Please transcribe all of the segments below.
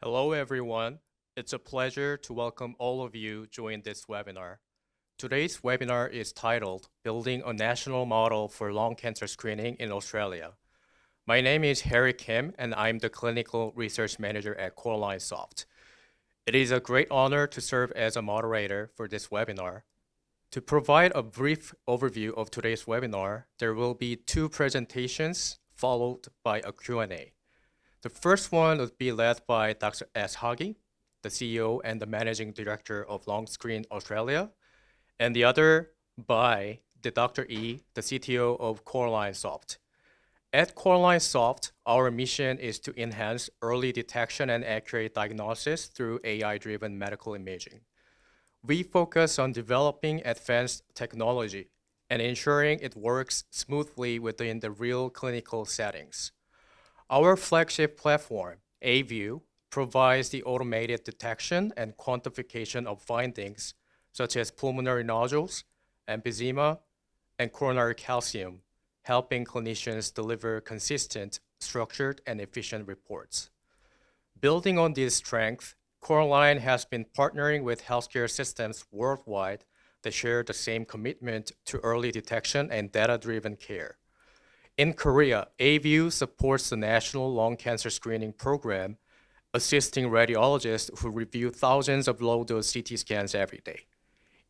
Hello, everyone. It's a pleasure to welcome all of you join this webinar. Today's webinar is titled Building a National Model for Lung Cancer Screening in Australia. My name is Harry Kim, and I'm the Clinical Research Manager at CorelineSoft. It is a great honor to serve as a moderator for this webinar. To provide a brief overview of today's webinar, there will be two presentations followed by a Q&A. The first one will be led by Dr. S. Hagi, the CEO and the Managing Director of Lungscreen Australia, and the other by the Dr. E, the CTO of CorelineSoft. At CorelineSoft, our mission is to enhance early detection and accurate diagnosis through AI-driven medical imaging. We focus on developing advanced technology and ensuring it works smoothly within the real clinical settings. Our flagship platform, AView, provides the automated detection and quantification of findings such as pulmonary nodules, emphysema, and coronary calcium, helping clinicians deliver consistent, structured, and efficient reports. Building on this strength, Coreline has been partnering with healthcare systems worldwide that share the same commitment to early detection and data-driven care. In Korea, AView supports the National Lung Cancer Screening Program, assisting radiologists who review thousands of low-dose CT scans every day.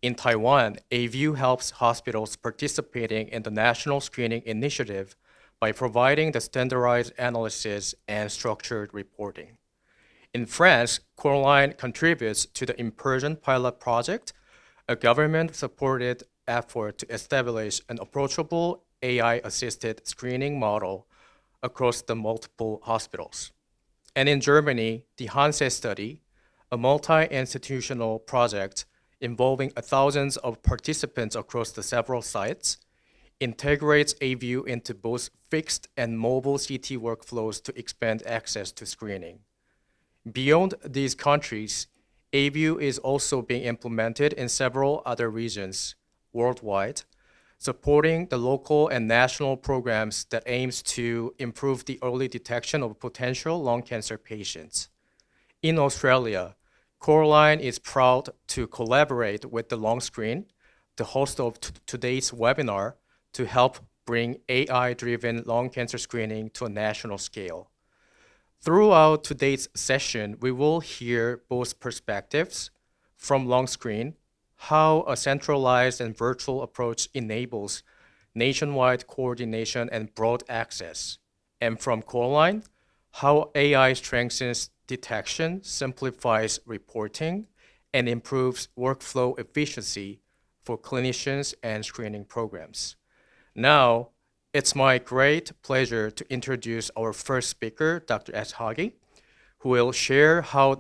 In Taiwan, AView helps hospitals participating in the National Screening Initiative by providing the standardized analysis and structured reporting. In France, Coreline contributes to the Immersion Pilot Project, a government-supported effort to establish an approachable AI-assisted screening model across the multiple hospitals. And in Germany, the Hanse study, a multi-institutional project involving thousands of participants across the several sites, integrates AView into both fixed and mobile CT workflows to expand access to screening. Beyond these countries, AView is also being implemented in several other regions worldwide, supporting the local and national programs that aims to improve the early detection of potential lung cancer patients. In Australia, Coreline is proud to collaborate with the Lungscreen, the host of today's webinar, to help bring AI-driven lung cancer screening to a national scale. Throughout today's session, we will hear both perspectives from Lungscreen, how a centralized and virtual approach enables nationwide coordination and broad access, and from Coreline, how AI strengthens detection, simplifies reporting, and improves workflow efficiency for clinicians and screening programs. Now, it's my great pleasure to introduce our first speaker, Dr. S. Hagi, who will share how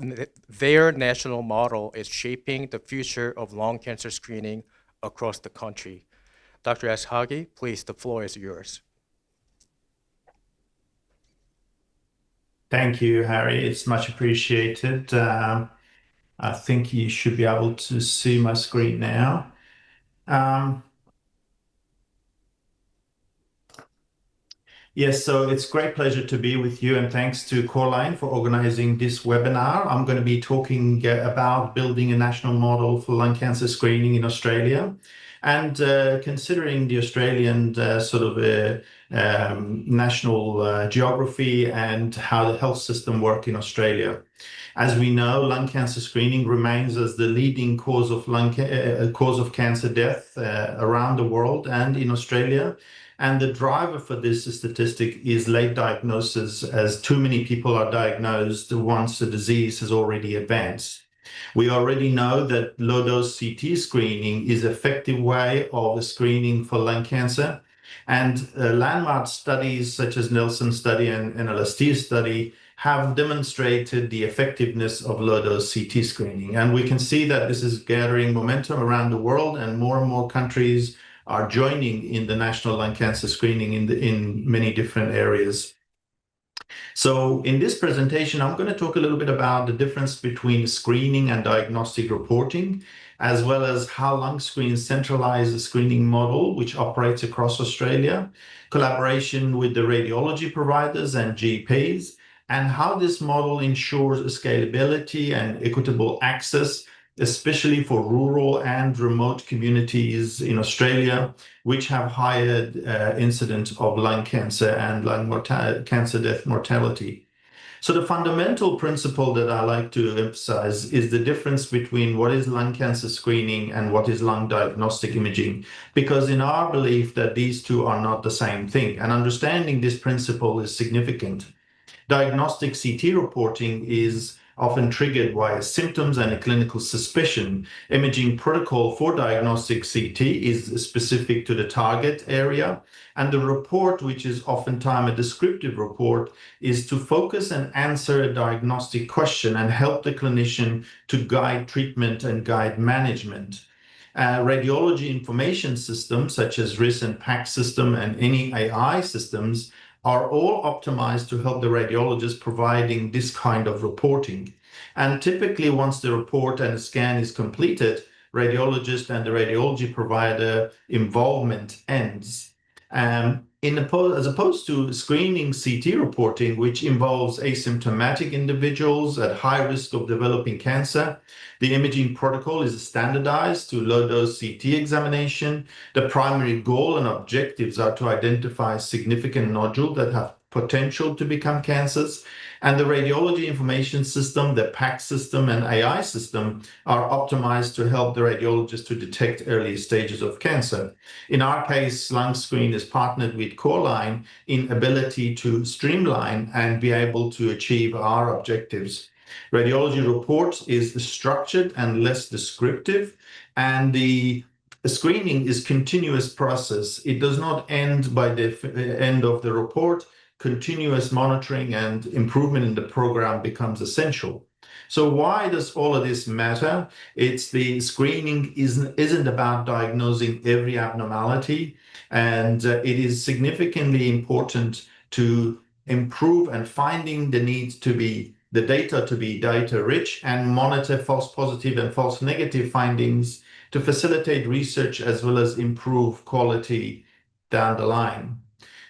their national model is shaping the future of lung cancer screening across the country. Dr. S. Hagi, please, the floor is yours. Thank you, Harry. It's much appreciated. I think you should be able to see my screen now. Yes, so it's a great pleasure to be with you, and thanks to Coreline for organizing this webinar. I'm going to be talking about building a national model for lung cancer screening in Australia, and considering the Australian national geography and how the health system works in Australia. As we know, lung cancer screening remains as the leading cause of cancer death around the world and in Australia. And the driver for this statistic is late diagnosis, as too many people are diagnosed once the disease has already advanced. We already know that low-dose CT screening is an effective way of screening for lung cancer. And landmark studies such as Nelson study and LST study have demonstrated the effectiveness of low-dose CT screening. And we can see that this is gathering momentum around the world, and more countries are joining in the national lung cancer screening in many different areas. So in this presentation, I'm going to talk a little bit about the difference between screening and diagnostic reporting, as well as how Lungscreen centralizes the screening model, which operates across Australia, collaboration with the radiology providers and GPs, and how this model ensures scalability and equitable access, especially for rural and remote communities in Australia, which have higher incidence of lung cancer and cancer death mortality. So the fundamental principle that I like to emphasize is the difference between what is lung cancer screening and what is lung diagnostic imaging, because in our belief that these two are not the same thing, and understanding this principle is significant. Diagnostic CT reporting is often triggered by symptoms and a clinical suspicion. Imaging protocol for diagnostic CT is specific to the target area, and the report, which is oftentimes a descriptive report, is to focus and answer a diagnostic question and help the clinician to guide treatment and guide management. Radiology information systems such as RIS and PACS system and any AI systems are all optimized to help the radiologist providing this kind of reporting. And typically, once the report and scan is completed, radiologist and the radiology provider involvement ends. As opposed to screening CT reporting, which involves asymptomatic individuals at high risk of developing cancer, the imaging protocol is standardized to low-dose CT examination. The primary goal and objectives are to identify significant nodules that have potential to become cancers, and the radiology information system, the PACS system, and AI system are optimized to help the radiologist to detect early stages of cancer. In our case, Lungscreen is partnered with Coreline in ability to streamline and be able to achieve our objectives. Radiology report is structured and less descriptive, and the screening is continuous process. It does not end by the end of the report. Continuous monitoring and improvement in the program becomes essential. So why does all of this matter? It's the screening isn't about diagnosing every abnormality, and it is significantly important to improve and finding the need to be the data to be data rich and monitor false positive and false negative findings to facilitate research as well as improve quality down the line.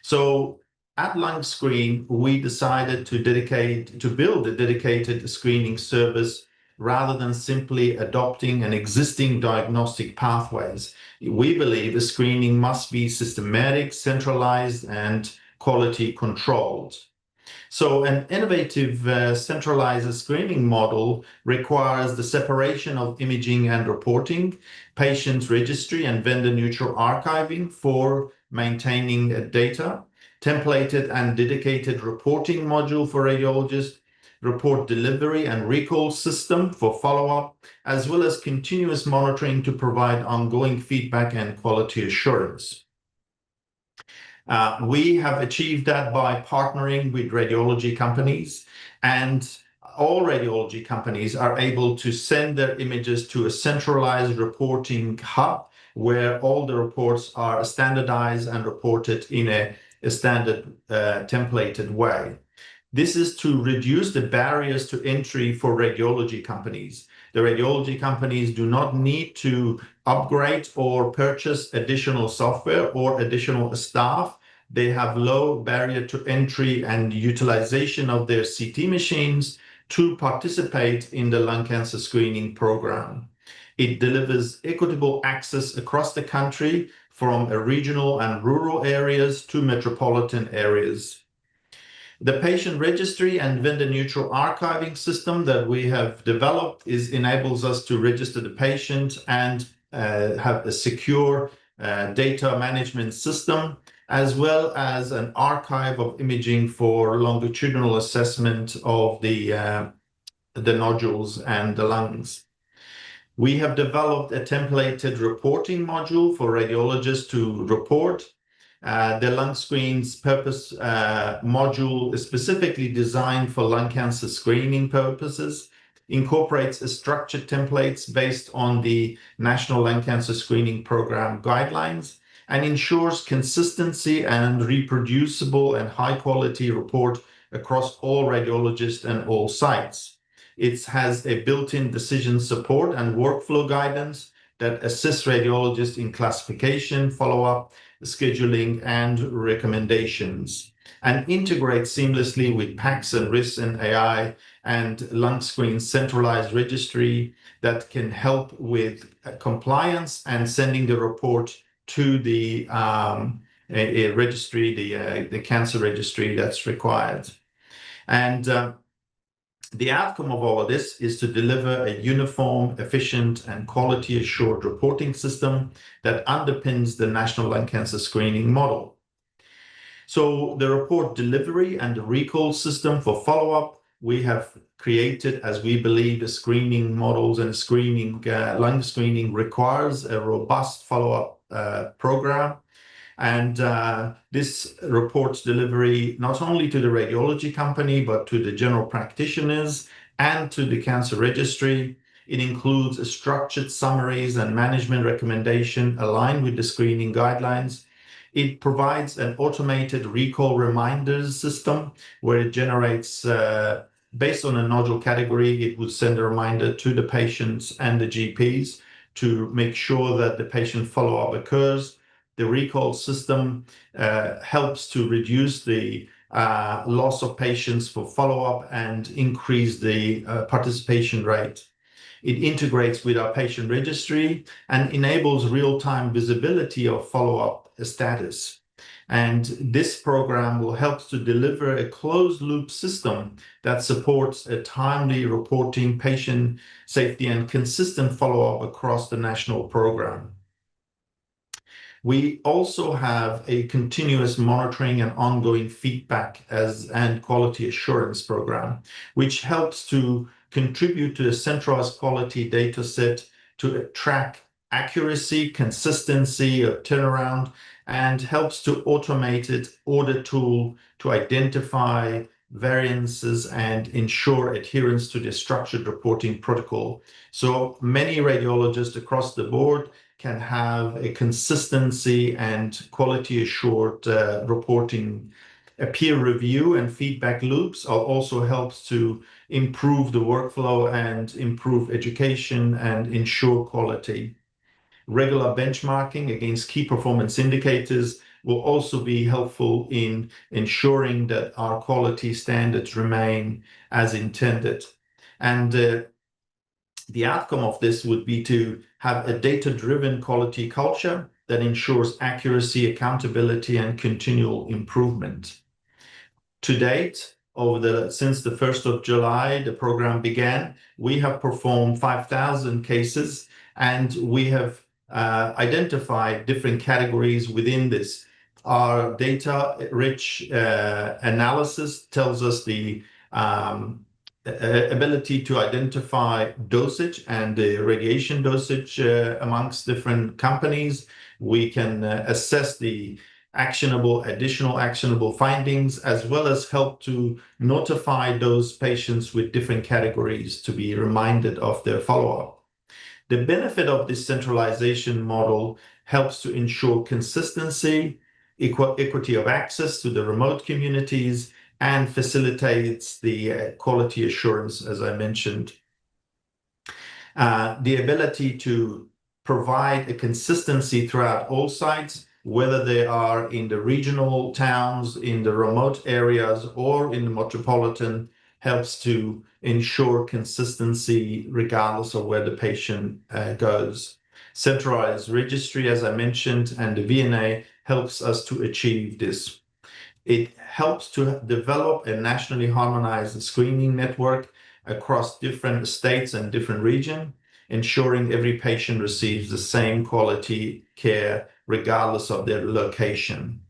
So at Lungscreen, we decided to build a dedicated screening service rather than simply adopting an existing diagnostic pathways. We believe the screening must be systematic, centralized, and quality controlled. So an innovative centralized screening model requires the separation of imaging and reporting, patient registry and vendor-neutral archiving for maintaining data, templated and dedicated reporting module for radiologists, report delivery and recall system for follow-up, as well as continuous monitoring to provide ongoing feedback and quality assurance. We have achieved that by partnering with radiology companies, and all radiology companies are able to send their images to a centralized reporting hub where all the reports are standardized and reported in a standard templated way. This is to reduce the barriers to entry for radiology companies. The radiology companies do not need to upgrade or purchase additional software or additional staff. They have low barrier to entry and utilization of their CT machines to participate in the lung cancer screening program. It delivers equitable access across the country from regional and rural areas to metropolitan areas. The patient registry and vendor-neutral archiving system that we have developed enables us to register the patient and have a secure data management system, as well as an archive of imaging for longitudinal assessment of the nodules and the lungs. We have developed a templated reporting module for radiologists to report. The Lungscreen's purpose module is specifically designed for lung cancer screening purposes, incorporates structured templates based on the National Lung Cancer Screening Program guidelines, and ensures consistency and reproducible and high-quality report across all radiologists and all sites. It has a built-in decision support and workflow guidance that assists radiologists in classification, follow-up, scheduling, and recommendations. and integrates seamlessly with PACS and RIS and AI and Lungscreen's centralized registry that can help with compliance and sending the report to the a registry, the cancer registry that's required. And the outcome of all of this is to deliver a uniform, efficient, and quality assured reporting system that underpins the national lung cancer screening model. So the report delivery and the recall system for follow-up, we have created, as we believe the screening models and screening, lung screening requires a robust follow-up program. And this reports delivery not only to the radiology company, but to the general practitioners and to the cancer registry. It includes structured summaries and management recommendation aligned with the screening guidelines. It provides an automated recall reminders system where it generates, based on a nodule category, it would send a reminder to the patients and the GPs to make sure that the patient follow-up occurs. The recall system helps to reduce the loss of patients for follow-up and increase the participation rate. It integrates with our patient registry and enables real-time visibility of follow-up status. And this program will help to deliver a closed-loop system that supports a timely reporting, patient safety, and consistent follow-up across the national program. We also have a continuous monitoring and ongoing feedback and quality assurance program, which helps to contribute to a centralized quality data set to track accuracy, consistency of turnaround, and helps to automated audit tool to identify variances and ensure adherence to the structured reporting protocol. So many radiologists across the board can have a consistency and quality assured reporting. A peer review and feedback loops also helps to improve the workflow and improve education and ensure quality. Regular benchmarking against key performance indicators will also be helpful in ensuring that our quality standards remain as intended. And the outcome of this would be to have a data-driven quality culture that ensures accuracy, accountability, and continual improvement. To date, since the 1st of July, the program began, we have performed 5,000 cases, and we have identified different categories within this. Our data-rich analysis tells us the ability to identify dosage and the radiation dosage amongst different companies. We can assess the additional actionable findings, as well as help to notify those patients with different categories to be reminded of their follow-up. The benefit of this centralization model helps to ensure consistency, equity of access to the remote communities, and facilitates the quality assurance, as I mentioned. The ability to provide a consistency throughout all sites, whether they are in the regional towns, in the remote areas, or in the metropolitan, helps to ensure consistency regardless of where the patient goes. Centralized registry, as I mentioned, and the VNA helps us to achieve this. It helps to develop a nationally harmonized screening network across different states and different regions, ensuring every patient receives the same quality care regardless of their location.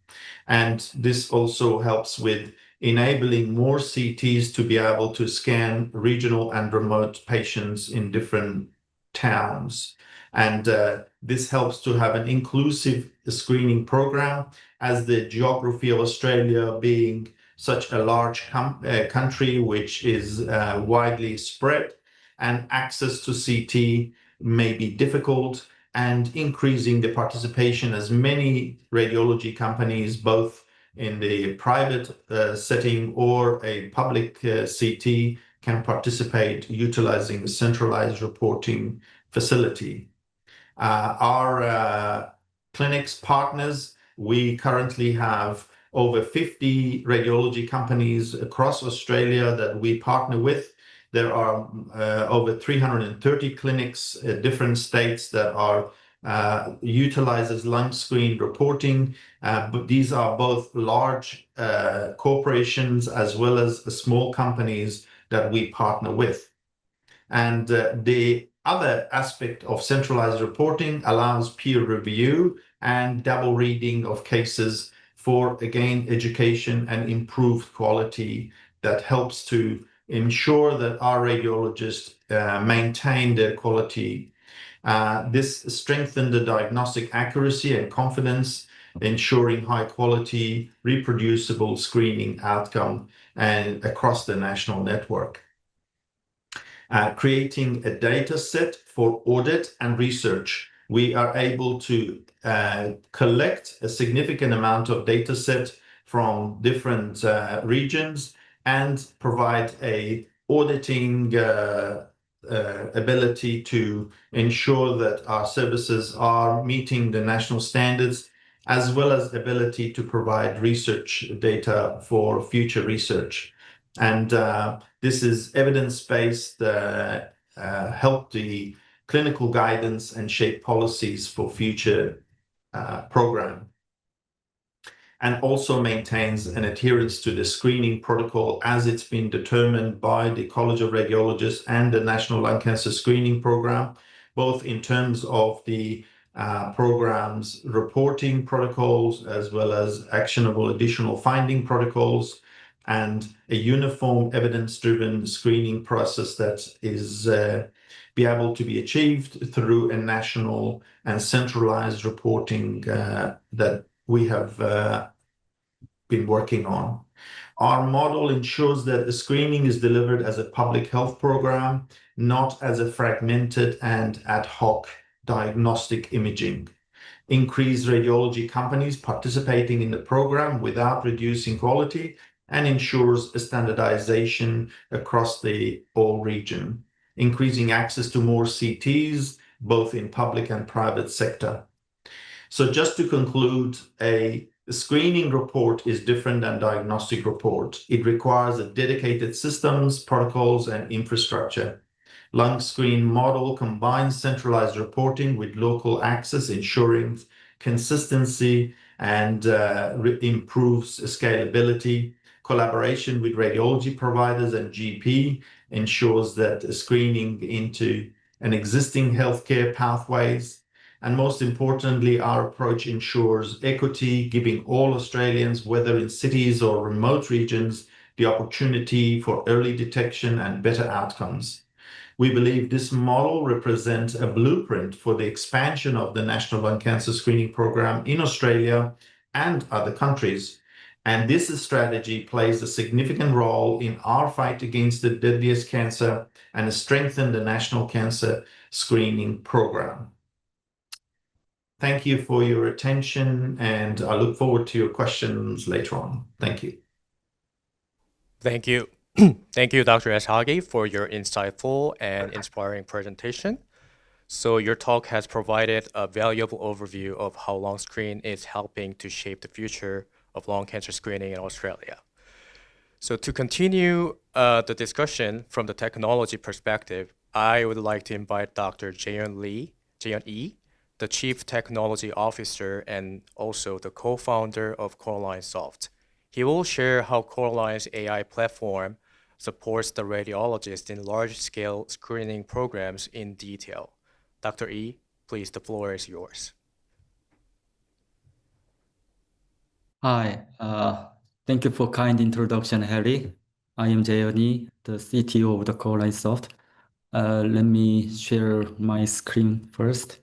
And this also helps with enabling more CTs to be able to scan regional and remote patients in different towns. And this helps to have an inclusive screening program, as the geography of Australia being such a large country, which is widely spread, and access to CT may be difficult, and increasing the participation, as many radiology companies, both in the private setting or a public CT, can participate utilizing the centralized reporting facility. Our clinics partners, we currently have over 50 radiology companies across Australia that we partner with. There are over 330 clinics at different states that are utilizes Lungscreen reporting, but these are both large corporations as well as small companies that we partner with. And the other aspect of centralized reporting allows peer review and double reading of cases for, again, education and improved quality that helps to ensure that our radiologists maintain their quality. This strengthened the diagnostic accuracy and confidence, ensuring high quality, reproducible screening outcome and across the national network. Creating a data set for audit and research. We are able to collect a significant amount of data set from different regions and provide a auditing ability to ensure that our services are meeting the national standards, as well as ability to provide research data for future research. And this is evidence-based, help the clinical guidance and shape policies for future program. And also maintains an adherence to the screening protocol as it's been determined by the College of Radiologists and the National Lung Cancer Screening Program, both in terms of the program's reporting protocols as well as actionable additional finding protocols, and a uniform evidence-driven screening process that is be able to be achieved through a national and centralized reporting that we have been working on. Our model ensures that the screening is delivered as a public health program, not as a fragmented and ad hoc diagnostic imaging. Increase radiology companies participating in the program without reducing quality, and ensures a standardization across the whole region, increasing access to more CTs, both in public and private sector. So just to conclude, a screening report is different than diagnostic report. It requires a dedicated systems, protocols, and infrastructure. Lungscreen model combines centralized reporting with local access, ensuring consistency and improves scalability. Collaboration with radiology providers and GP ensures that screening into an existing healthcare pathways. And most importantly, our approach ensures equity, giving all Australians, whether in cities or remote regions, the opportunity for early detection and better outcomes. We believe this model represents a blueprint for the expansion of the National Lung Cancer Screening Program in Australia and other countries. And this strategy plays a significant role in our fight against the deadliest cancer and has strengthened the National Cancer Screening Program. Thank you for your attention, and I look forward to your questions later on. Thank you. Thank you. Thank you, Dr. Ashagi, for your insightful and inspiring presentation. So your talk has provided a valuable overview of how Lungscreen is helping to shape the future of lung cancer screening in Australia. So to continue the discussion from the technology perspective, I would like to invite Dr. Jaeyeon Lee, the Chief Technology Officer and also the co-founder of CorelineSoft. He will share how Coreline's AI platform supports the radiologist in large-scale screening programs in detail. Dr. E, please, the floor is yours. Hi, thank you for kind introduction, Harry. I am Jaeyeon Lee, the CTO of the CorelineSoft. Let me share my screen first.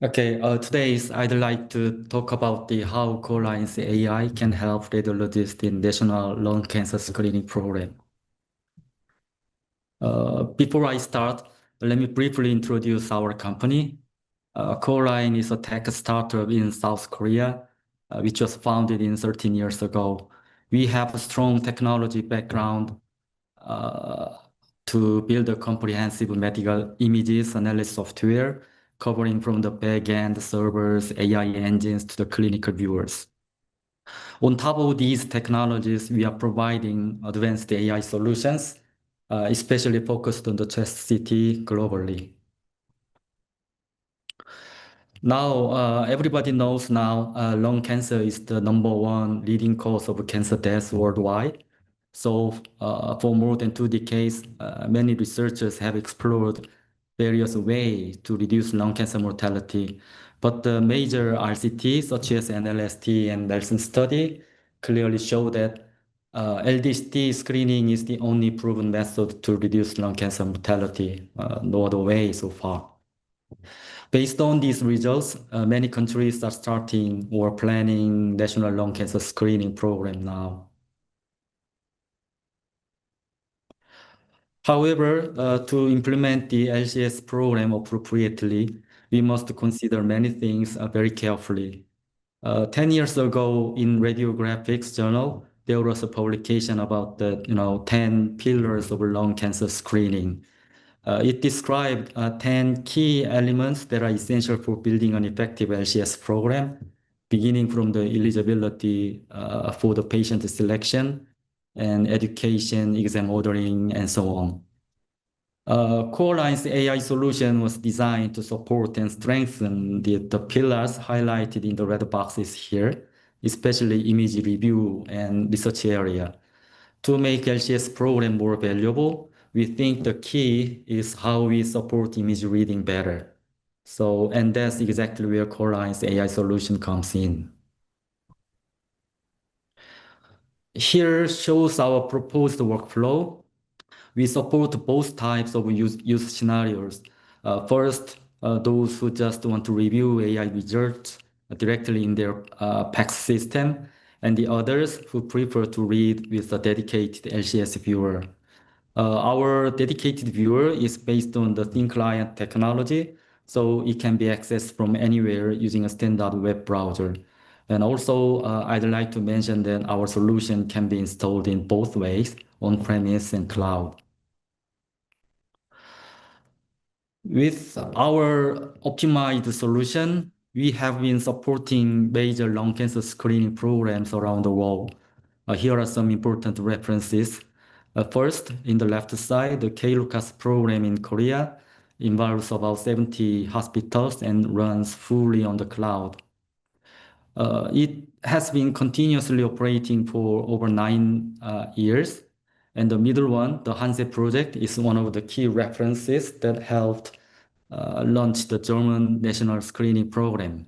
Okay, today I'd like to talk about how Coreline's AI can help radiologists in National Lung Cancer Screening Program. Before I start, let me briefly introduce our company. Coreline is a tech startup in South Korea, which was founded in 13 years ago. We have a strong technology background to build a comprehensive medical images analysis software covering from the back-end servers, AI engines to the clinical viewers. On top of these technologies, we are providing advanced AI solutions, especially focused on the chest CT globally. Now, everybody knows now lung cancer is the #1 leading cause of cancer deaths worldwide. So for more than 2 decades, many researchers have explored various ways to reduce lung cancer mortality. But the major RCTs, such as NLST and Nelson study, clearly show that LDST screening is the only proven method to reduce lung cancer mortality, no other way so far. Based on these results, many countries are starting or planning national lung cancer screening program now. However, to implement the LCS program appropriately, we must consider many things very carefully. 10 years ago in Radiographics journal, there was a publication about the 10 pillars of lung cancer screening. It described 10 key elements that are essential for building an effective LCS program, beginning from the eligibility for the patient selection and education, exam ordering, and so on. Coreline's AI solution was designed to support and strengthen the pillars highlighted in the red boxes here, especially image review and research area. To make LCS program more valuable, we think the key is how we support image reading better. And that's exactly where Coreline's AI solution comes in. Here shows our proposed workflow. We support both types of use scenarios. First, those who just want to review AI results directly in their PACS system, and the others who prefer to read with a dedicated LCS viewer. Our dedicated viewer is based on the thin client technology, so it can be accessed from anywhere using a standard web browser. And also, I'd like to mention that our solution can be installed in both ways, on-premise and cloud. With our optimized solution, we have been supporting major lung cancer screening programs around the world. Here are some important references. First, in the left side, the K-LUCAS program in Korea involves about 70 hospitals and runs fully on the cloud. It has been continuously operating for over 9 years. And the middle one, the Hanse project, is one of the key references that helped launch the German national screening program.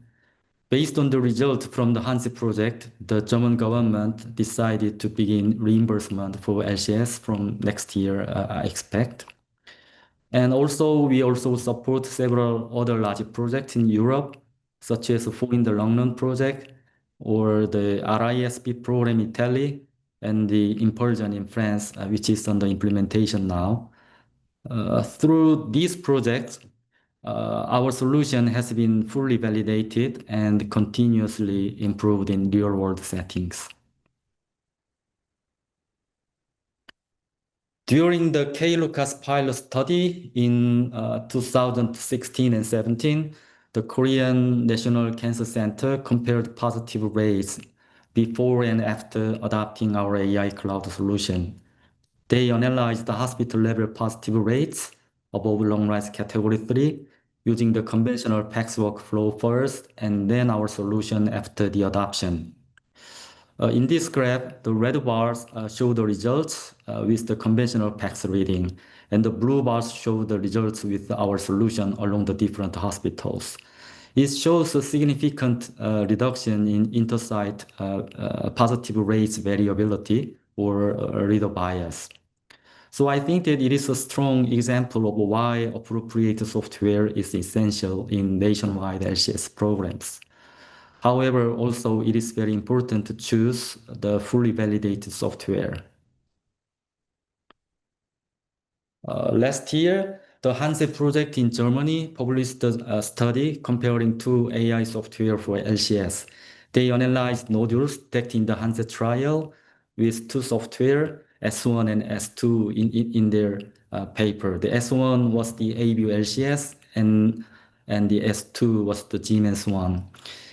Based on the result from the Hanse project, the German government decided to begin reimbursement for LCS from next year, I expect. And also, we also support several other large projects in Europe, such as Foin the Lung project, or the RISP program in Italy, and the Impulsion in France, which is under implementation now. Through these projects, our solution has been fully validated and continuously improved in real-world settings. During the K-LUCAS pilot study in 2016 and 17, the Korean National Cancer Center compared positive rates before and after adopting our AI cloud solution. They analyzed the hospital-level positive rates above long-rise category 3 using the conventional PACS workflow first and then our solution after the adoption. In this graph, the red bars show the results with the conventional PACS reading, and the blue bars show the results with our solution along the different hospitals. It shows a significant reduction in intersite positive rates variability or reader bias. So I think that it is a strong example of why appropriate software is essential in nationwide LCS programs. However, also it is very important to choose the fully validated software. Last year, the Hanse project in Germany published a study comparing 2 AI software for LCS. They analyzed nodules detected in the Hanse trial with 2 software, S1 and S2 in their paper. The S1 was the AView LCS, and and the S2 was the Siemens one.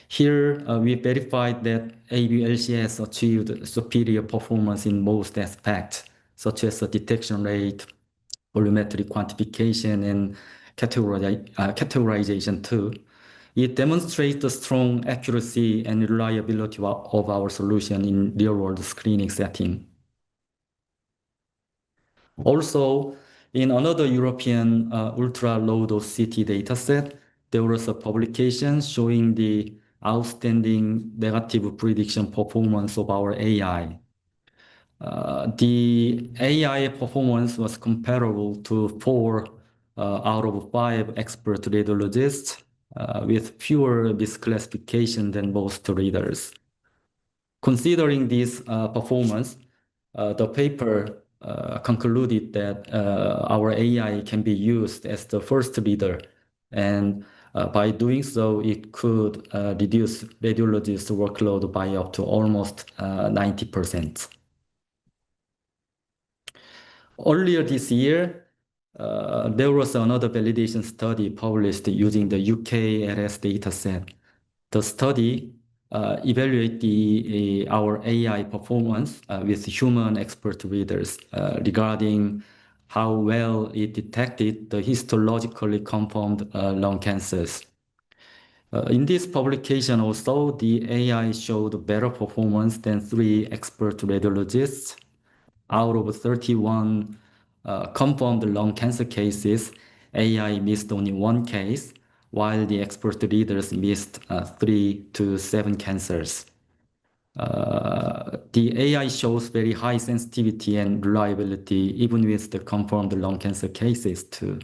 Here, we verified that ABLCS achieved superior performance in most aspects, such as the detection rate, volumetric quantification, and categorization too. It demonstrates the strong accuracy and reliability of our solution in real-world screening setting. Also, in another European ultra-low dose CT dataset, there was a publication showing the outstanding negative prediction performance of our AI. The AI performance was comparable to 4 out of 5 expert radiologists with fewer misclassification than most readers. Considering this performance, the paper concluded that our AI can be used as the first reader, and by doing so, it could reduce radiologists' workload by up to almost 90%. Earlier this year, there was another validation study published using the UK AEST dataset. The study evaluated our AI performance with human expert readers regarding how well it detected the histologically confirmed lung cancers. In this publication also, the AI showed better performance than 3 expert radiologists. Out of 31 confirmed lung cancer cases, AI missed only 1 case, while the expert readers missed 3 to 7 cancers. The AI shows very high sensitivity and reliability, even with the confirmed lung cancer cases too.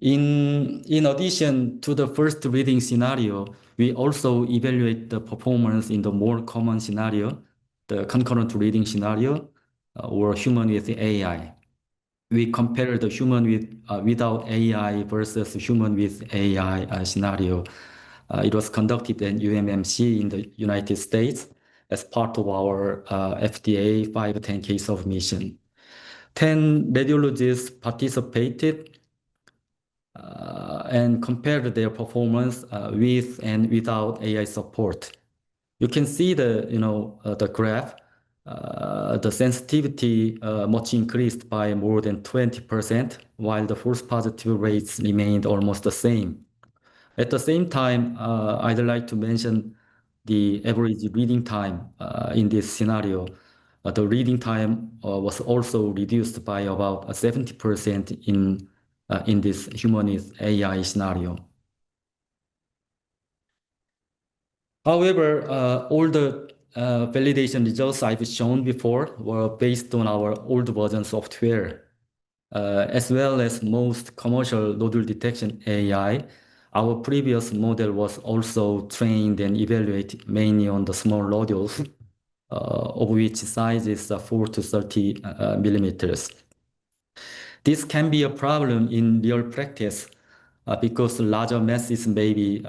In addition to the first reading scenario, we also evaluate the performance in the more common scenario, the concurrent reading scenario, or human with AI. We compare the human without AI versus human with AI scenario. It was conducted at UMMC in the United States as part of our FDA 510(k) submission. 10 radiologists participated and compared their performance with and without AI support. You can see the graph. The sensitivity much increased by more than 20%, while the false positive rates remained almost the same. At the same time, I'd like to mention the average reading time in this scenario. The reading time was also reduced by about 70% in this human with AI scenario. However, all the validation results I've shown before were based on our old version software. As well as most commercial nodule detection AI, our previous model was also trained and evaluated mainly on the small nodules, of which size is 4 to 30 millimeters. This can be a problem in real practice because larger masses may be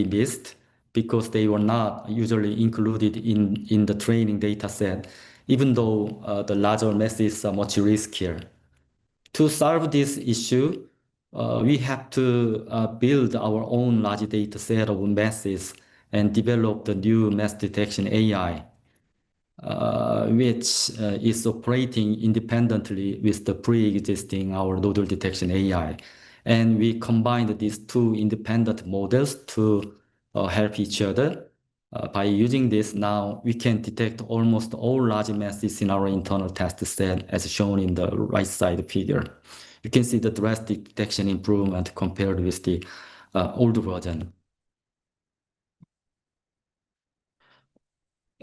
missed because they were not usually included in the training data set, even though the larger masses are much riskier. To solve this issue, we have to build our own large data set of masses and develop the new mass detection AI, which is operating independently with the pre-existing our nodule detection AI. And we combined these 2 independent models to help each other. By using this now, we can detect almost all large masses in our internal test set as shown in the right side figure. You can see the drastic detection improvement compared with the old version.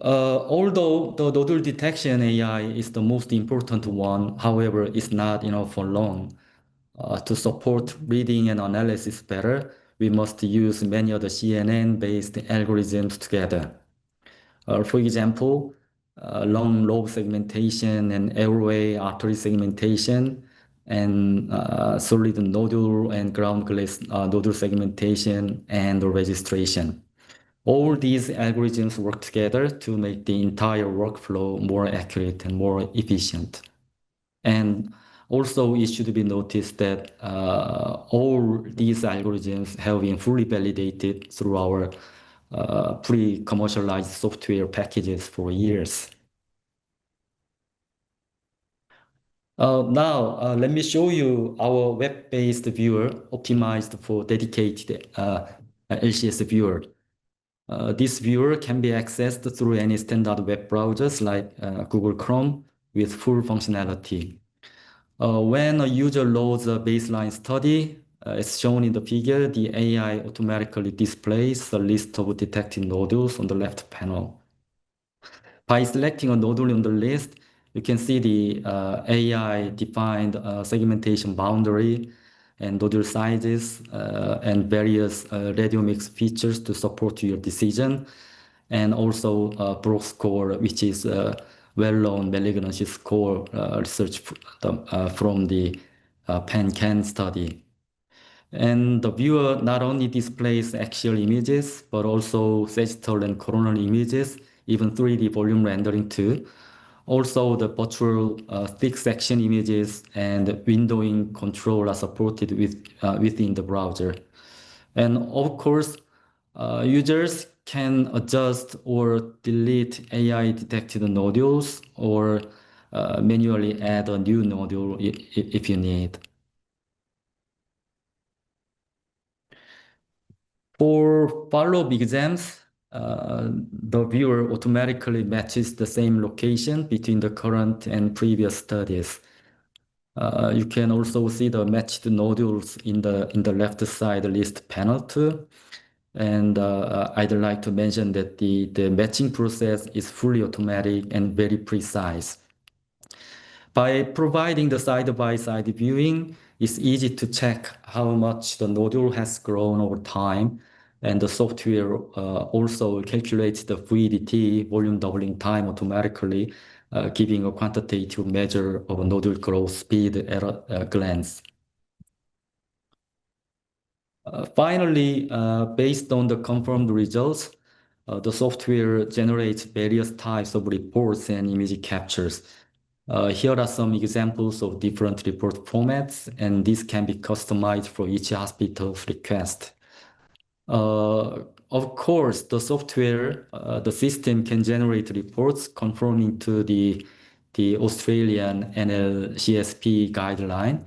Although the nodule detection AI is the most important one, however, it's not enough alone. To support reading and analysis better, we must use many other CNN-based algorithms together. For example, lung lobe segmentation and airway artery segmentation, and solid nodule and ground glass nodule segmentation and registration. All these algorithms work together to make the entire workflow more accurate and more efficient. And Also, it should be noticed that all these algorithms have been fully validated through our pre-commercialized software packages for years. Now, let me show you our web-based viewer optimized for dedicated LCS viewer. This viewer can be accessed through any standard web browsers like Google Chrome with full functionality. When a user loads a baseline study, as shown in the figure, the AI automatically displays a list of detected nodules on the left panel. By selecting a nodule on the list, you can see the AI-defined segmentation boundary and nodule sizes and various radiomics features to support your decision, and also Brock score, which is a well-known malignancy score research from the PanCan study. And the viewer not only displays axial images, but also sagittal and coronal images, even 3D volume rendering too. Also, the virtual thick section images and windowing control are supported within the browser. And of course, users can adjust or delete AI-detected nodules or manually add a new nodule if you need. For follow-up exams, the viewer automatically matches the same location between the current and previous studies. You can also see the matched nodules in the left side list panel too. And I'd like to mention that the matching process is fully automatic and very precise. By providing the side-by-side viewing, it's easy to check how much the nodule has grown over time. And the software also calculates the VDT, volume doubling time, automatically, giving a quantitative measure of nodule growth speed at a glance. Finally, based on the confirmed results, the software generates various types of reports and image captures. Here are some examples of different report formats, and this can be customized for each hospital's request. Of course, the software, the system can generate reports conforming to the Australian NLCSP guideline.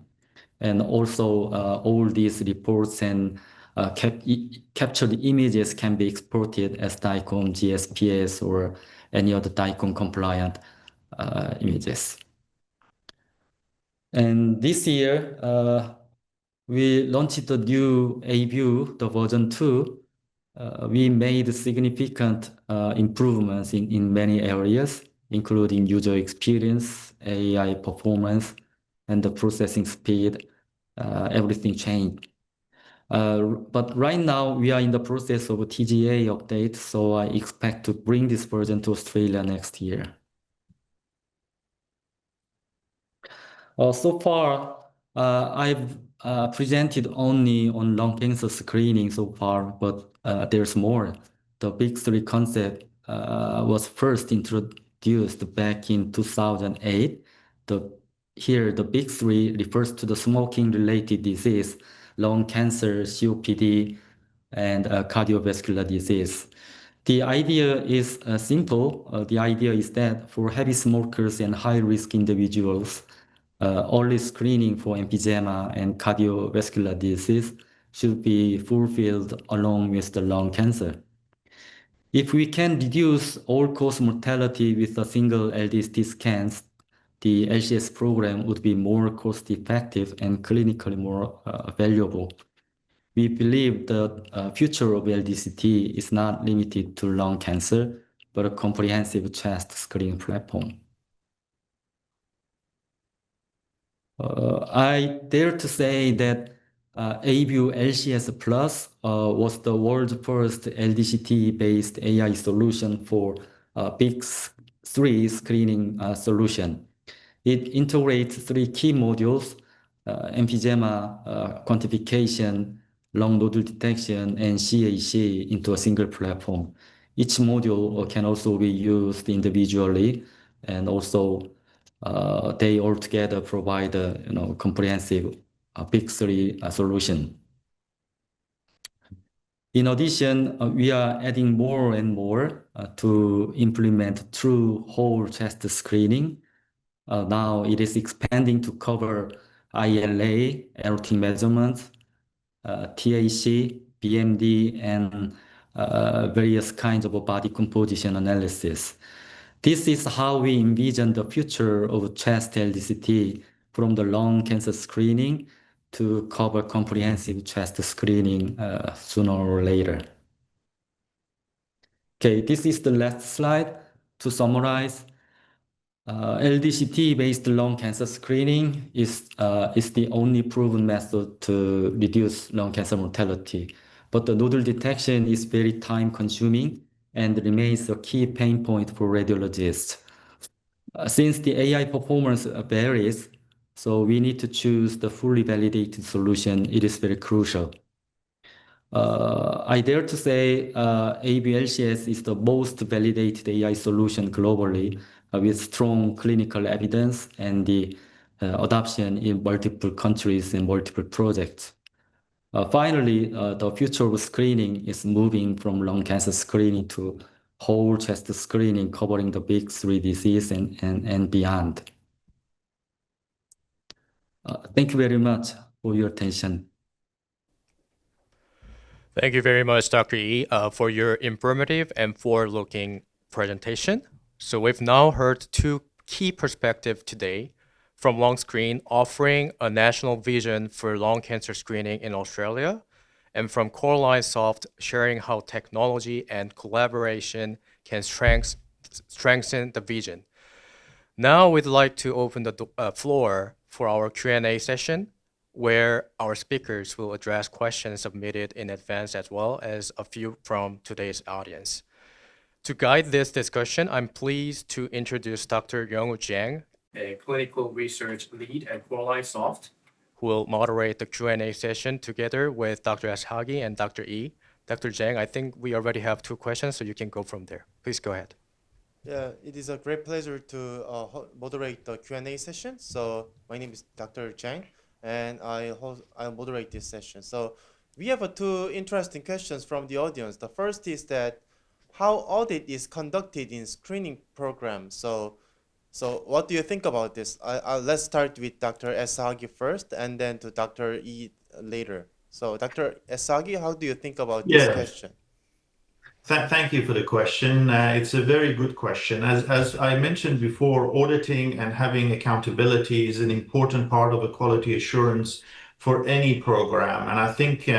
And also, all these reports and captured images can be exported as DICOM GSPS or any other DICOM compliant images. And this year, we launched the new A-View, the version 2. We made significant improvements in many areas, including user experience, AI performance, and the processing speed. Everything changed. But right now, we are in the process of a TGA update, so I expect to bring this version to Australia next year. So far, I've presented only on lung cancer screening so far, but there's more. The Big Three concept was first introduced back in 2008. Here, the Big Three refers to the smoking-related disease, lung cancer, COPD, and cardiovascular disease. The idea is simple. The idea is that for heavy smokers and high-risk individuals, early screening for emphysema and cardiovascular disease should be fulfilled along with the lung cancer. If we can reduce all-cause mortality with a single LDST scans, the LCS program would be more cost-effective and clinically more valuable. We believe the future of LDCT is not limited to lung cancer, but a comprehensive chest screening platform. I dare to say that A-View LCS Plus was the world's first LDCT-based AI solution for Big Three screening solution. It integrates three key modules: emphysema quantification, lung nodule detection, and CAC into a single platform. Each module can also be used individually and also they altogether provide a comprehensive big three solution. In addition, we are adding more and more to implement true whole chest screening. Now it is expanding to cover ILA, aortic measurements, TAC, BMD, and various kinds of body composition analysis. This is how we envision the future of chest LDCT, from the lung cancer screening to cover comprehensive chest screening sooner or later. Okay, this is the last slide. To summarize, LDCT-based lung cancer screening is the only proven method to reduce lung cancer mortality. But the nodal detection is very time-consuming and remains a key pain point for radiologists. Since the AI performance varies, so we need to choose the fully validated solution. It is very crucial. I dare to say ABLCS is the most validated AI solution globally, with strong clinical evidence and the adoption in multiple countries and multiple projects. Finally, the future of screening is moving from lung cancer screening to whole chest screening, covering the big three disease and beyond. Thank you very much for your attention. Thank you very much, Dr. Yi, for your informative and forward-looking presentation. So we've now heard two key perspectives today, from Lungscreen offering a national vision for lung cancer screening in Australia, and from CorelineSoft sharing how technology and collaboration can strengthen the vision. Now we'd like to open the floor for our Q&A session, where our speakers will address questions submitted in advance as well as a few from today's audience. To guide this discussion, I'm pleased to introduce Dr. Young-Woo Jang, a clinical research lead at CorelineSoft, who will moderate the Q&A session together with Dr. Ashagi and Dr. Yi. Dr. Jang, I think we already have two questions, so you can go from there. Please go ahead. Yeah, it is a great pleasure to moderate the Q&A session. So my name is Dr. Jang, and I'll moderate this session. So we have two interesting questions from the audience. The first is that how audit is conducted in screening programs. So what do you think about this? Let's start with Dr. Esagi first, and then to Dr. Yi later. So Dr. Esagi, how do you think about this question? Thank you for the question. It's a very good question. As I mentioned before, auditing and having accountability is an important part of the quality assurance for any program. And I think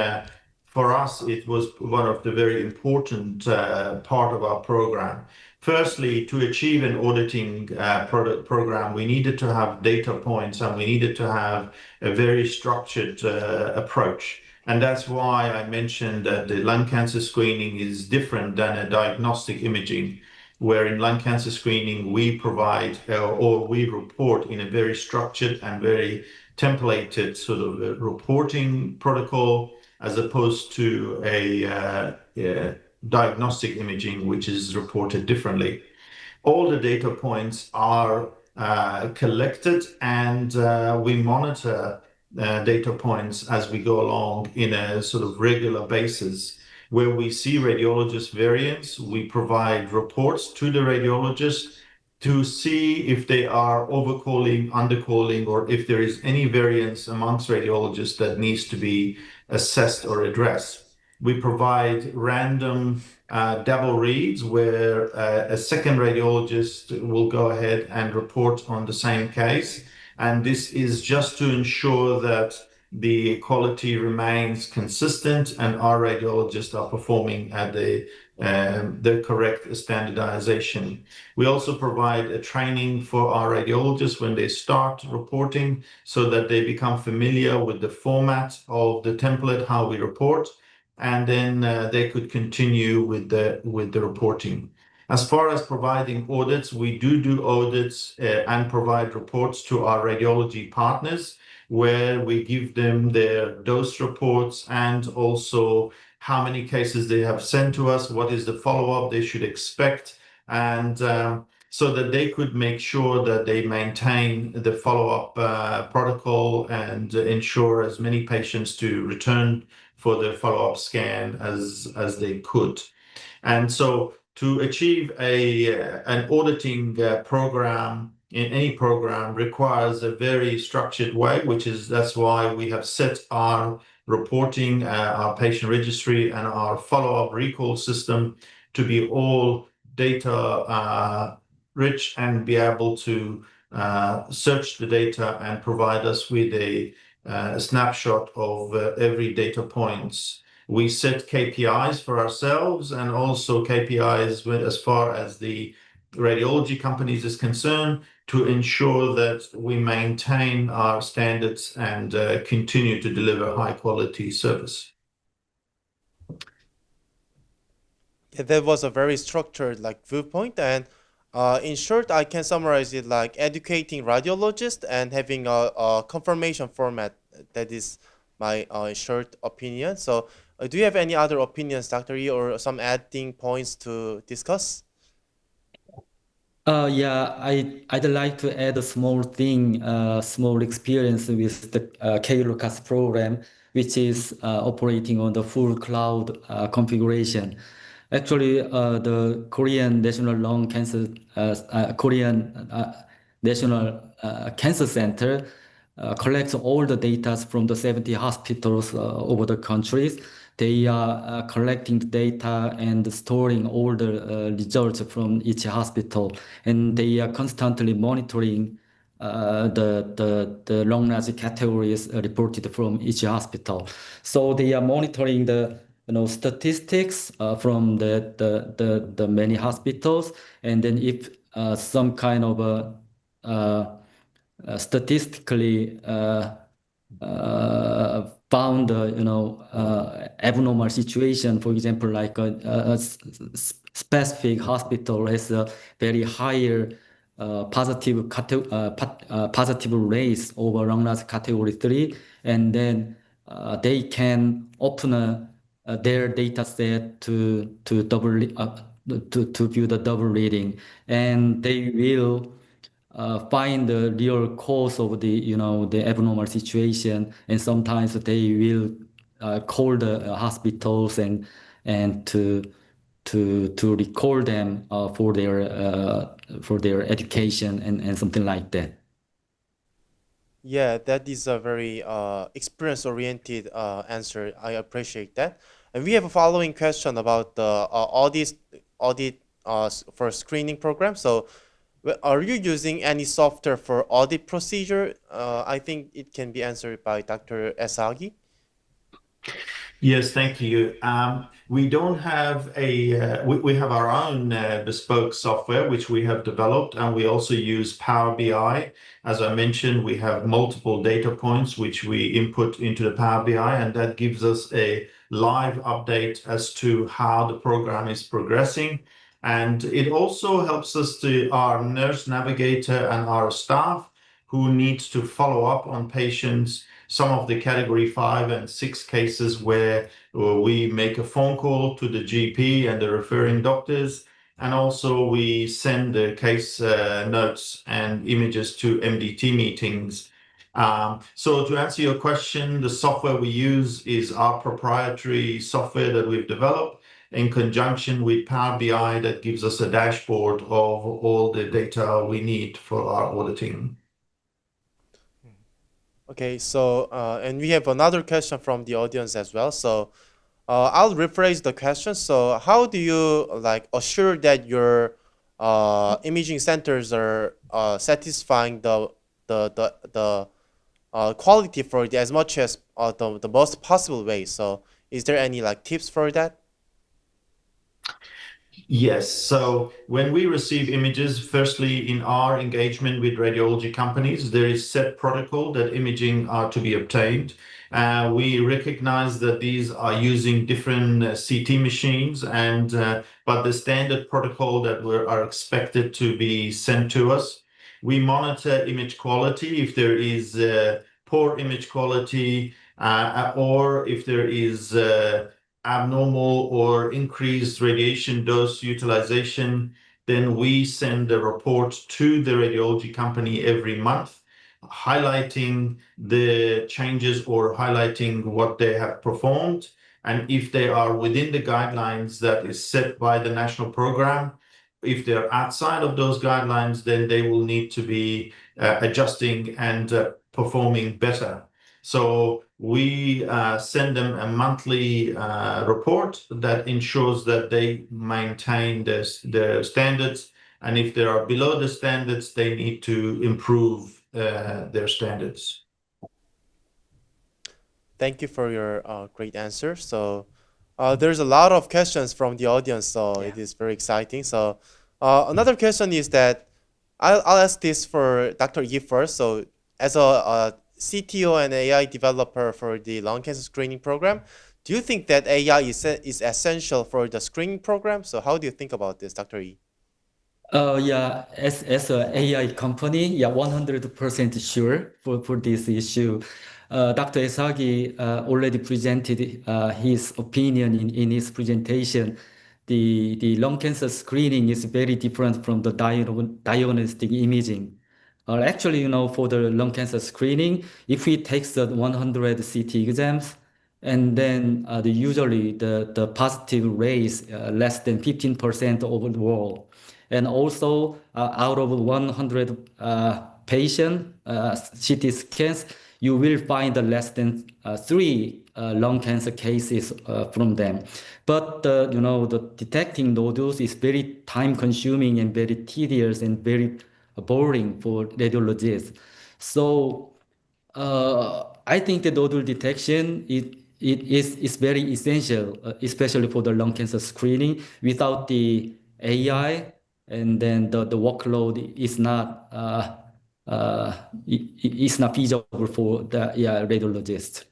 for us, it was one of the very important part of our program. Firstly, to achieve an auditing program, we needed to have data points and we needed to have a very structured approach. And that's why I mentioned that the lung cancer screening is different than a diagnostic imaging, where in lung cancer screening, we provide or we report in a very structured and very templated sort of reporting protocol, as opposed to a diagnostic imaging, which is reported differently. All the data points are collected, and we monitor data points as we go along in a sort of regular basis. Where we see radiologist variants, we provide reports to the radiologist to see if they are overcalling, undercalling, or if there is any variance amongst radiologists that needs to be assessed or addressed. We provide random double reads where a second radiologist will go ahead and report on the same case. And this is just to ensure that the quality remains consistent and our radiologists are performing at the correct standardization. We also provide a training for our radiologists when they start reporting, so that they become familiar with the format of the template, how we report, and then they could continue with the reporting. As far as providing audits, we do audits and provide reports to our radiology partners, where we give them their dose reports and also how many cases they have sent to us, what is the follow-up they should expect. And so that they could make sure that they maintain the follow-up protocol and ensure as many patients to return for the follow-up scan as they could. And so to achieve an auditing program in any program requires a very structured way, that's why we have set our reporting, our patient registry, and our follow-up recall system to be all data rich and be able to search the data and provide us with a snapshot of every data points. We set KPIs for ourselves and also KPIs as far as the radiology companies is concerned to ensure that we maintain our standards and continue to deliver high quality service. Yeah, that was a very structured viewpoint, and in short, I can summarize it like educating radiologists and having a confirmation format. That is my short opinion. So, do you have any other opinions, Dr. Yi, or some adding points to discuss? Yeah, I'd like to add a small thing, small experience with the KLUCAS program, which is operating on the full cloud configuration. Actually, the Korean National Lung Cancer, Korean National Cancer Center collects all the data from the 70 hospitals over the countries. They are collecting the data and storing all the results from each hospital, and they are constantly monitoring the lung-noise categories reported from each hospital. So they are monitoring the statistics from the many hospitals, and then if some kind of statistically found abnormal situation, for example, like a specific hospital has a very higher positive rates over lung-noise category 3, and then they can open their data set to view the double reading, and they will find the real cause of the abnormal situation, and sometimes they will call the hospitals and to recall them for their education and something like that. Yeah, that is a very experience-oriented answer. I appreciate that. And we have a following question about the audit for screening program. So, are you using any software for audit procedure? I think it can be answered by Dr. Esagi. Yes, thank you. We don't have we have our own bespoke software which we have developed, and we also use Power BI. As I mentioned, we have multiple data points which we input into the Power BI, and that gives us a live update as to how the program is progressing. And it also helps us our nurse navigator and our staff who needs to follow up on patients, some of the category 5 and 6 cases where we make a phone call to the GP and the referring doctors, and also we send the case notes and images to MDT meetings. So to answer your question, the software we use is our proprietary software that we've developed in conjunction with Power BI that gives us a dashboard of all the data we need for our auditing. Okay, so and we have another question from the audience as well. So I'll rephrase the question. So how do you assure that your imaging centers are satisfying the quality for as much as the most possible way? So is there any tips for that? Yes. So when we receive images, firstly, in our engagement with radiology companies, there is set protocol that imaging are to be obtained. We recognize that these are using different CT machines, but the standard protocol that are expected to be sent to us. We monitor image quality if there is poor image quality or if there is abnormal or increased radiation dose utilization. then we send a report to the radiology company every month, highlighting the changes or highlighting what they have performed. And if they are within the guidelines that is set by the national program, if they're outside of those guidelines, then they will need to be adjusting and performing better. So we send them a monthly report that ensures that they maintain the standards. And if they are below the standards, they need to improve their standards. Thank you for your great answer. So there's a lot of questions from the audience, so it is very exciting. So another question is that I'll ask this for Dr. Yi first. So as a CTO and AI developer for the lung cancer screening program, do you think that AI is essential for the screening program? So how do you think about this, Dr. Yi? Yeah, as a AI company, yeah, 100% sure for this issue. Dr. Esagi already presented his opinion in his presentation. The lung cancer screening is very different from the diagnostic imaging. Actually, for the lung cancer screening, if we take the 100 CT exams, and then usually the positive rate is less than 15% overall. And also, out of 100 patient CT scans, you will find less than 3 lung cancer cases from them. But the detecting nodules is very time consuming and very tedious and very boring for radiologists. So I think the nodule detection is very essential, especially for the lung cancer screening. Without the AI, and then the workload is not it's not feasible for the radiologist.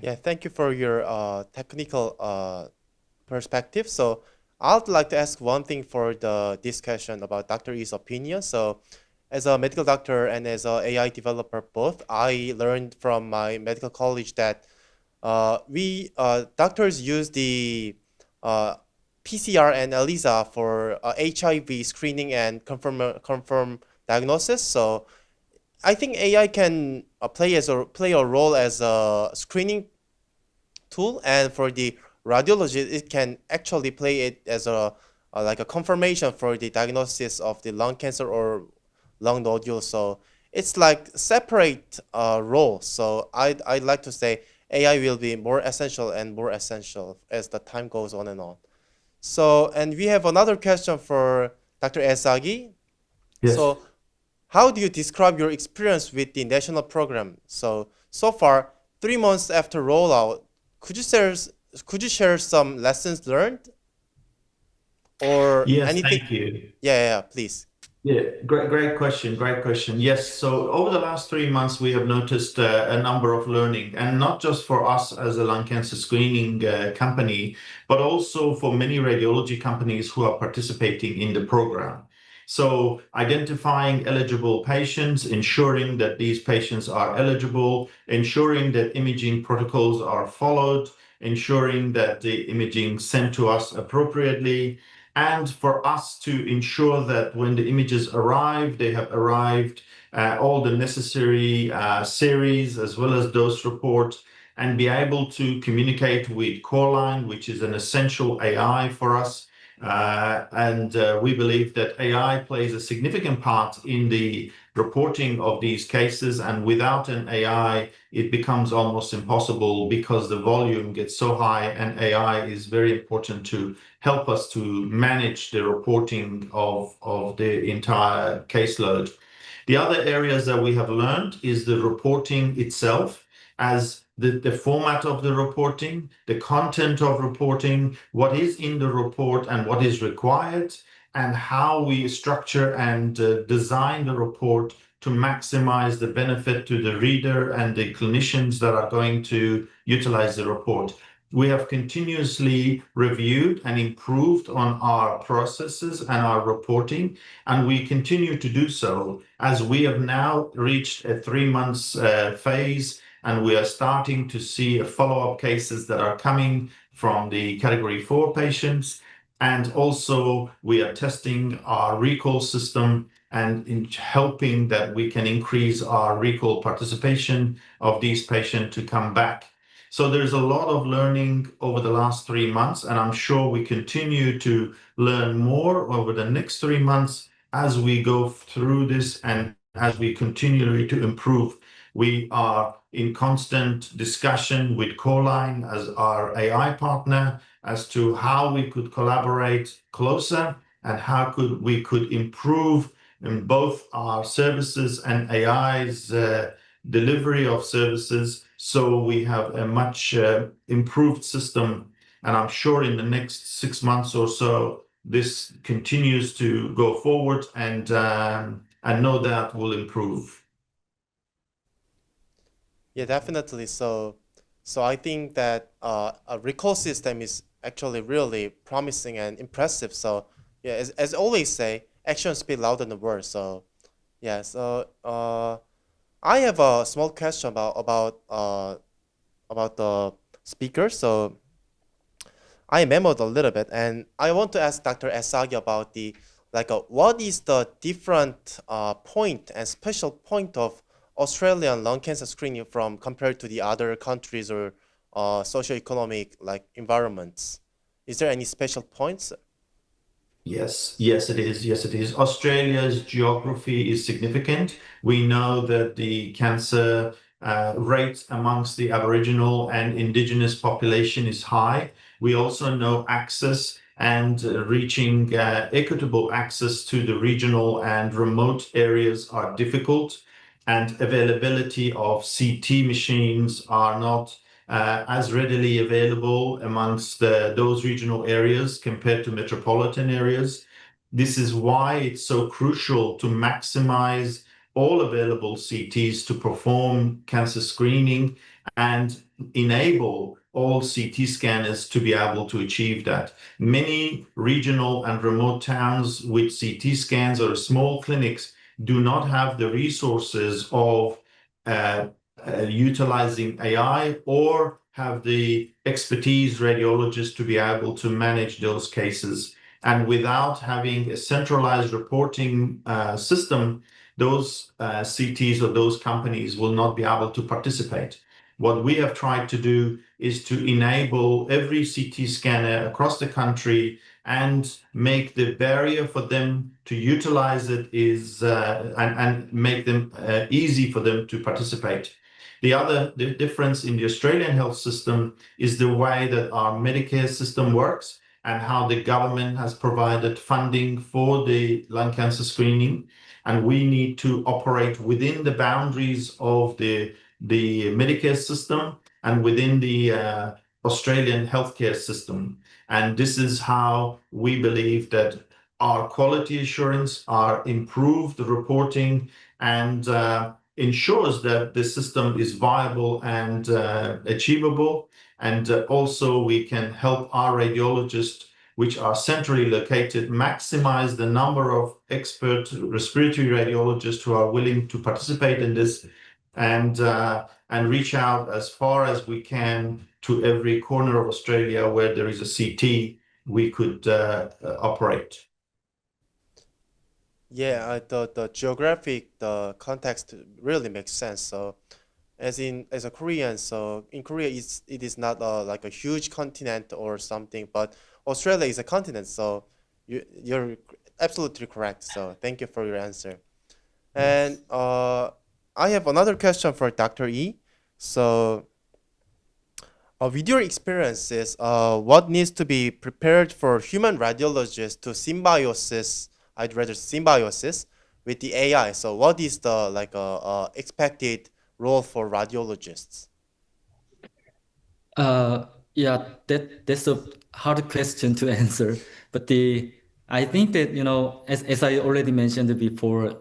Yeah, thank you for your technical perspective. So I'd like to ask one thing for the discussion about Dr. Yi's opinion. So as a medical doctor and as an AI developer both, I learned from my medical college that we doctors use the PCR and ELISA for HIV screening and confirm diagnosis. So I think AI can play a role as a screening tool, and for the radiologist, it can actually play it as a like a confirmation for the diagnosis of the lung cancer or lung nodule. So it's like separate roles. So I'd like to say AI will be more essential and more essential as the time goes on and on. So, and we have another question for Dr. Esagi. Yes. So how do you describe your experience with the national program? So far, 3 months after rollout, could you share some lessons learned or Yes, anything? thank you. Yeah, please. Yeah, great question. Yes, so over the last 3 months, we have noticed a number of learning, and not just for us as a lung cancer screening company, but also for many radiology companies who are participating in the program. So identifying eligible patients, ensuring that these patients are eligible, ensuring that imaging protocols are followed, ensuring that the imaging sent to us appropriately, and for us to ensure that when the images arrive, they have arrived all the necessary series as well as dose reports, and be able to communicate with Coreline, which is an essential AI for us. We believe that AI plays a significant part in the reporting of these cases, and without an AI, it becomes almost impossible because the volume gets so high, and AI is very important to help us to manage the reporting of the entire caseload. The other areas that we have learned is the reporting itself, as the format of the reporting, the content of reporting, what is in the report and what is required, and how we structure and design the report to maximize the benefit to the reader and the clinicians that are going to utilize the report. We have continuously reviewed and improved on our processes and our reporting, and we continue to do so as we have now reached a 3 months phase, and we are starting to see follow-up cases that are coming from the category 4 patients. And also, we are testing our recall system and in helping that we can increase our recall participation of these patients to come back. So there's a lot of learning over the last 3 months, and I'm sure we continue to learn more over the next 3 months as we go through this and as we continue to improve. We are in constant discussion with Coreline as our AI partner as to how we could collaborate closer and how we could improve in both our services and AI's delivery of services, so we have a much improved system. And I'm sure in the next 6 months or so, this continues to go forward, and no doubt will improve. Yeah, definitely. So I think that a recall system is actually really promising and impressive. So yeah, as always say, action speak louder than words. So yeah, so I have a small question about the speaker. So I memoed a little bit, and I want to ask Dr. Esagi about the what is the different point and special point of Australian lung cancer screening from compared to the other countries or socioeconomic like environments? Is there any special points? Yes, yes, it is. Yes, it is. Australia's geography is significant. We know that the cancer rate amongst the Aboriginal and Indigenous population is high. We also know access and reaching equitable access to the regional and remote areas are difficult, and availability of CT machines are not as readily available amongst those regional areas compared to metropolitan areas. This is why it's so crucial to maximize all available CTs to perform cancer screening and enable all CT scanners to be able to achieve that. Many regional and remote towns with CT scans or small clinics do not have the resources of uh, utilizing AI or have the expertise radiologists to be able to manage those cases. And without having a centralized reporting system, those CTs or those companies will not be able to participate. What we have tried to do is to enable every CT scanner across the country and make the barrier for them to utilize it and make them easy for them to participate. The difference in the Australian health system is the way that our Medicare system works and how the government has provided funding for the lung cancer screening. And we need to operate within the boundaries of the Medicare system and within the Australian healthcare system. And this is how we believe that our quality assurance, our improved reporting, and ensures that the system is viable and achievable. And also we can help our radiologists, which are centrally located, maximize the number of expert respiratory radiologists who are willing to participate in this, and reach out as far as we can to every corner of Australia where there is a CT we could operate. Yeah, the geographic the context really makes sense. So as a Korean, so in Korea it is not like a huge continent or something, but Australia is a continent. So you're absolutely correct. So thank you for your answer. And Yes. I have another question for Dr. E. So with your experiences, what needs to be prepared for human radiologists to symbiosis? I'd rather symbiosis with the AI. So, what is the expected role for radiologists? Uh, yeah, that's a hard question to answer. But I think that, as I already mentioned before,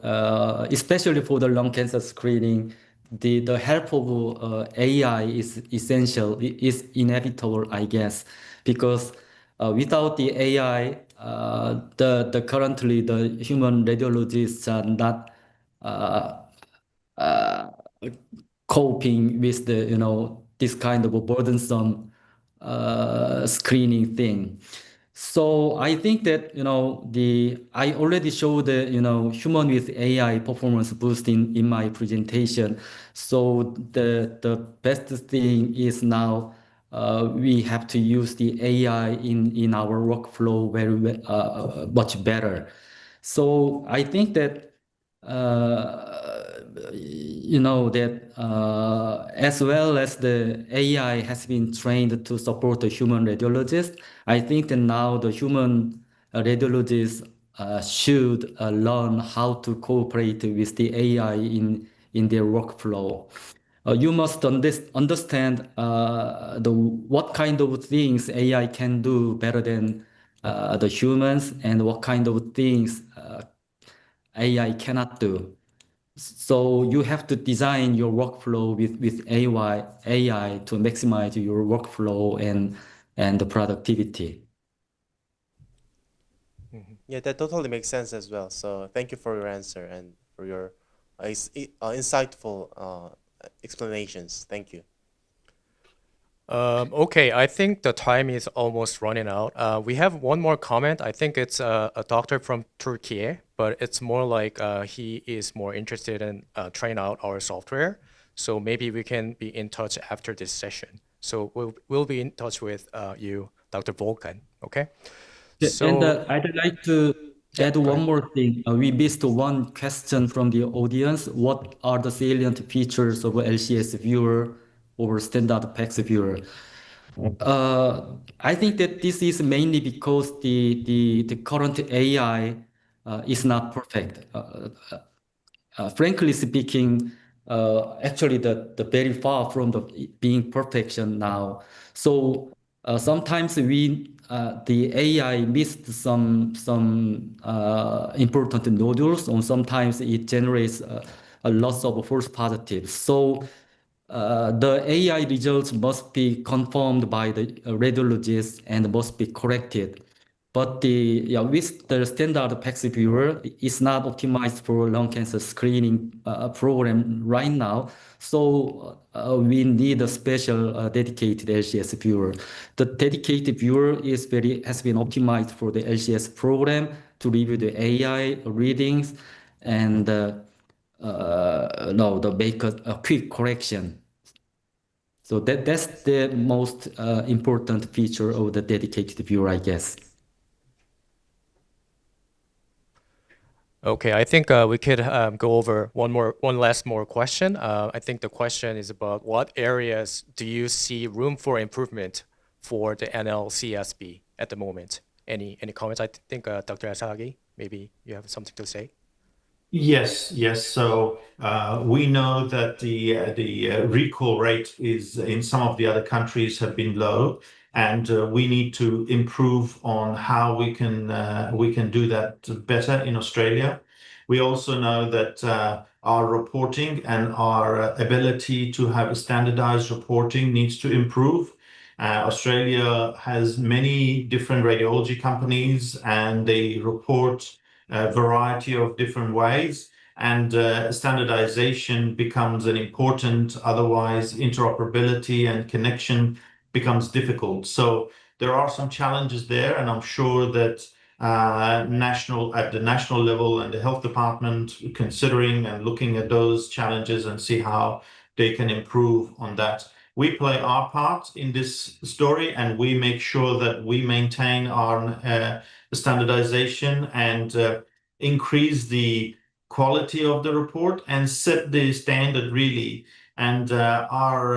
especially for the lung cancer screening, the help of AI is essential, is inevitable, I guess, because without the AI, the currently the human radiologists are not uh, uh, coping with the this kind of a burdensome screening thing. So I think that, I already showed the, human with AI performance boost in my presentation. So the best thing is now we have to use the AI in our workflow much better. So I think that as well as the AI has been trained to support the human radiologist, I think that now the human radiologists should learn how to cooperate with the AI in their workflow. You must understand what kind of things AI can do better than the humans and what kind of things AI cannot do. So you have to design your workflow with AI to maximize your workflow and the productivity. Yeah, that totally makes sense as well. So thank you for your answer and for your insightful explanations. Thank you. Okay, I think the time is almost running out. We have one more comment. I think it's a doctor from Turkey, but it's more like he is more interested in trying out our software. So maybe we can be in touch after this session. So we'll be in touch with you, Dr. Volkan. Okay. And So I'd like to yeah, add go one ahead. more thing. We missed one question from the audience. What are the salient features of a LCS viewer over standard PACS viewer? I think that this is mainly because the current AI is not perfect. Frankly speaking, actually the very far from the being perfection now. So sometimes the AI missed some important nodules, or sometimes it generates a lot of false positives. So the AI results must be confirmed by the radiologist and must be corrected. But with the standard PACS viewer, it's not optimized for lung cancer screening program right now. So we need a special dedicated LCS viewer. The dedicated viewer has been optimized for the LCS program to review the AI readings and make a quick correction. So that's the most important feature of the dedicated viewer, I guess. Okay, I think we could go over one last question. I think the question is about what areas do you see room for improvement for the NLCSB at the moment? Any comments? I think Dr. Asagi, maybe you have something to say. Yes, yes. So we know that the recall rate is in some of the other countries have been low, and we need to improve on how we can do that better in Australia. We also know that our reporting and our ability to have a standardized reporting needs to improve. Australia has many different radiology companies, and they report a variety of different ways, and standardization becomes an important, otherwise interoperability and connection becomes difficult. So there are some challenges there, and I'm sure that at the national level and the health department considering and looking at those challenges and see how they can improve on that. We play our part in this story, and we make sure that we maintain our standardization and increase the quality of the report and set the standard really. And our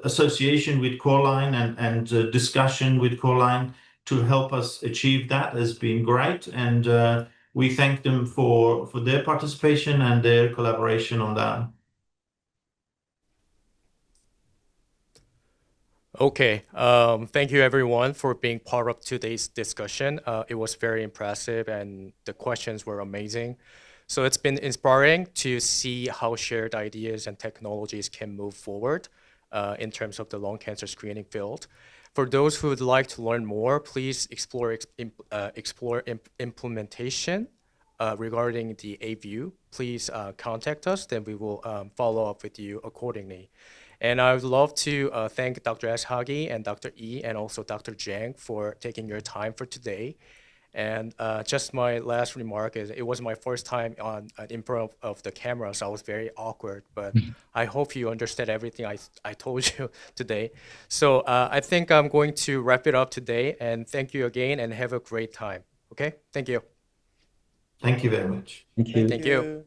association with Coreline and discussion with Coreline to help us achieve that has been great, and we thank them for their participation and their collaboration on that. Okay, thank you everyone for being part of today's discussion. It was very impressive and the questions were amazing. So it's been inspiring to see how shared ideas and technologies can move forward in terms of the lung cancer screening field. For those who would like to learn more, please explore implementation regarding the A-View. Please contact us, then we will follow up with you accordingly. And I would love to thank Dr. Ashagi and Dr. E and also Dr. Zhang for taking your time for today. And just my last remark is it was my first time in front of the camera, so I was very awkward, but I hope you understood everything I told you today. So I think I'm going to wrap it up today, and thank you again, and have a great time. Okay? Thank you. Thank you very much. Thank you. Thank you.